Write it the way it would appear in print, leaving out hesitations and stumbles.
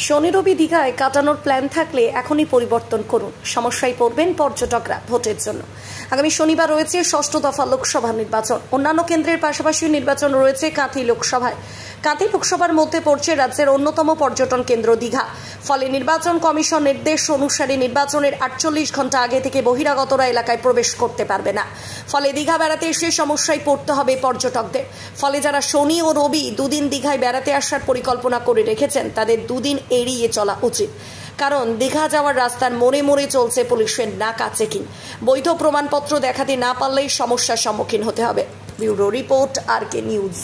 শনি রবি দীঘায় কাটানোর প্ল্যান থাকলে এখনই পরিবর্তন করুন, সমস্যায় পড়বেন পর্যটকরা। ভোটের জন্য আগামী শনিবার রয়েছে ষষ্ঠ দফা লোকসভা নির্বাচন। অন্যান্য কেন্দ্রের পাশাপাশি নির্বাচন রয়েছে কাঁথি লোকসভায়। কাঁথি লোকসভার মধ্যে পড়ছে রাজ্যের অন্যতম পর্যটন কেন্দ্র দীঘা। ফলে নির্বাচন কমিশন নির্দেশ অনুসারে নির্বাচনের 48 ঘন্টা আগে থেকে বহিরাগতরা এলাকায় প্রবেশ করতে পারবে না। ফলে দীঘা বেড়াতে এসে সমস্যায় পড়তে হবে পর্যটকদের। ফলে যারা শনি ও রবি দুদিন দীঘায় বেড়াতে আসার পরিকল্পনা করে রেখেছেন তাদের দুদিন এড়িয়ে চলা উচিত। কারণ দীঘা যাওয়ার রাস্তার মোড়ে মোড়ে চলছে পুলিশের নাকা চেকিং। বৈধ প্রমাণপত্র দেখাতে না পারলেই সমস্যার সম্মুখীন হতে হবে। Bureau report, RK news.